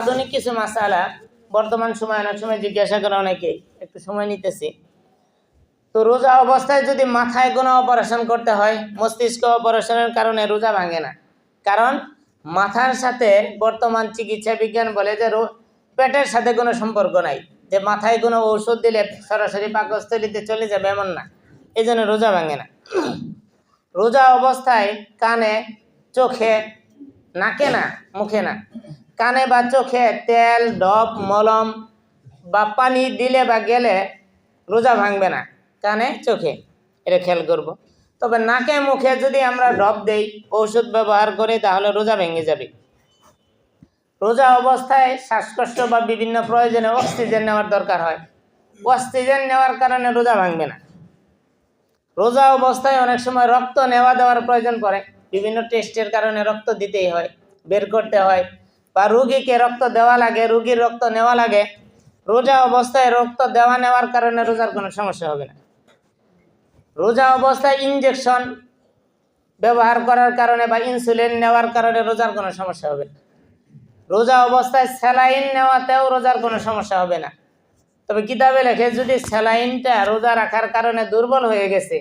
আধুনিক কিছু মাসালা বর্তমান সময় অনেক সময় জিজ্ঞাসা করে অনেকেই, একটু সময় নিতেছি। তো রোজা অবস্থায় যদি মাথায় কোনো অপারেশন করতে হয়, মস্তিষ্ক অপারেশনের কারণে রোজা ভাঙে না। কারণ মাথার সাথে বর্তমান চিকিৎসা বিজ্ঞান বলে যে পেটের সাথে কোনো সম্পর্ক নাই, যে মাথায় কোনো ঔষধ দিলে সরাসরি পাকস্থলিতে চলে যাবে এমন না, এই জন্য রোজা ভাঙে না। রোজা অবস্থায় কানে, চোখে, নাকে না, মুখে না, কানে বা চোখে তেল, ডব, মলম বা পানি দিলে বা গেলে রোজা ভাঙবে না। কানে, চোখে এটা খেয়াল করব। তবে নাকে, মুখে যদি আমরা ডব দেই, ঔষধ ব্যবহার করি, তাহলে রোজা ভেঙে যাবে। রোজা অবস্থায় শ্বাসকষ্ট বা বিভিন্ন প্রয়োজনে অক্সিজেন নেওয়ার দরকার হয়, অক্সিজেন নেওয়ার কারণে রোজা ভাঙবে না। রোজা অবস্থায় অনেক সময় রক্ত নেওয়া দেওয়ার প্রয়োজন পড়ে, বিভিন্ন টেস্টের কারণে রক্ত দিতেই হয়, বের করতে হয়, বা রুগীকে রক্ত দেওয়া লাগে, রুগীর রক্ত নেওয়া লাগে। রোজা অবস্থায় রক্ত দেওয়া নেওয়ার কারণে রোজার কোনো সমস্যা হবে না। রোজা অবস্থায় ইনজেকশন ব্যবহার করার কারণে বা ইনসুলিন নেওয়ার কারণে রোজার কোনো সমস্যা হবে না। রোজা অবস্থায় স্যালাইন নেওয়াতেও রোজার কোনো সমস্যা হবে না। তবে কিতাবে লেখে, যদি স্যালাইনটা রোজা রাখার কারণে দুর্বল হয়ে গেছে,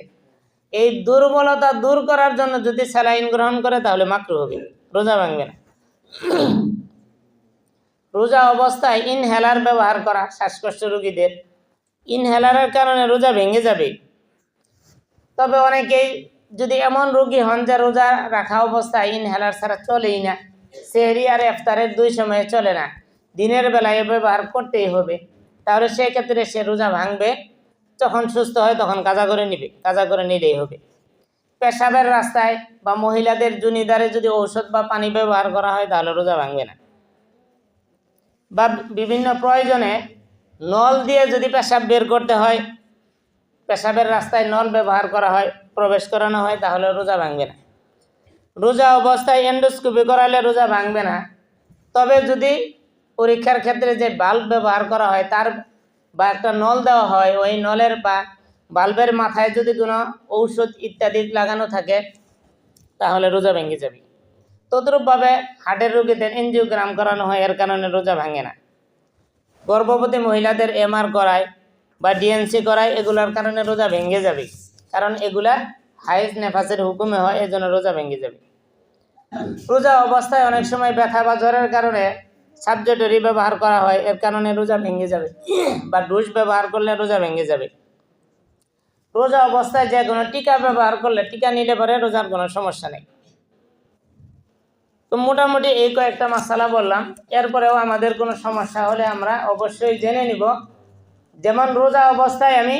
এই দুর্বলতা দূর করার জন্য যদি স্যালাইন গ্রহণ করে, তাহলে মাকরুহ হবে, রোজা ভাঙবে না। রোজা অবস্থায় ইনহেলার ব্যবহার করা, শ্বাসকষ্ট রোগীদের ইনহেলারের কারণে রোজা ভেঙে যাবে। তবে অনেকেই যদি এমন রোগী হন যে রোজা রাখা অবস্থায় ইনহেলার ছাড়া চলেই না, সেহরি আর ইফতারের 2 সময়ে চলে না, দিনের বেলায় ব্যবহার করতেই হবে, তাহলে সেক্ষেত্রে সে রোজা ভাঙবে। যখন সুস্থ হয় তখন কাজা করে নিবে, কাজা করে নিলেই হবে। পেশাবের রাস্তায় বা মহিলাদের জুনিদারে যদি ঔষধ বা পানি ব্যবহার করা হয়, তাহলে রোজা ভাঙবে না। বা বিভিন্ন প্রয়োজনে নল দিয়ে যদি পেশাব বের করতে হয়, পেশাবের রাস্তায় নল ব্যবহার করা হয়, প্রবেশ করানো হয়, তাহলে রোজা ভাঙবে না। রোজা অবস্থায় এন্ডোস্কোপি করালে রোজা ভাঙবে না। তবে যদি পরীক্ষার ক্ষেত্রে যে বাল্ব ব্যবহার করা হয়, তার বা একটা নল দেওয়া হয়, ওই নলের বা বাল্বের মাথায় যদি কোনো ঔষধ ইত্যাদি লাগানো থাকে, তাহলে রোজা ভেঙে যাবে। তদ্রূপভাবে হার্টের রোগীদের এনজিওগ্রাম করানো হয়, এর কারণে রোজা ভাঙে না। গর্ভবতী মহিলাদের এমআর করায় বা ডিএনসি করায়, এগুলোর কারণে রোজা ভেঙে যাবে, কারণ এগুলা হাইজ নেফাসের হুকুমে হয়, এই জন্য রোজা ভেঙে যাবে। রোজা অবস্থায় অনেক সময় ব্যথা বা জ্বরের কারণে সাবজেটরি ব্যবহার করা হয়, এর কারণে রোজা ভেঙে যাবে, বা ডোজ ব্যবহার করলে রোজা ভেঙে যাবে। রোজা অবস্থায় যে কোনো টিকা ব্যবহার করলে, টিকা নিলে পরে রোজার কোনো সমস্যা নেই। তো মোটামুটি এই কয়েকটা মাসালা বললাম। এরপরেও আমাদের কোনো সমস্যা হলে আমরা অবশ্যই জেনে নিব। যেমন রোজা অবস্থায় আমি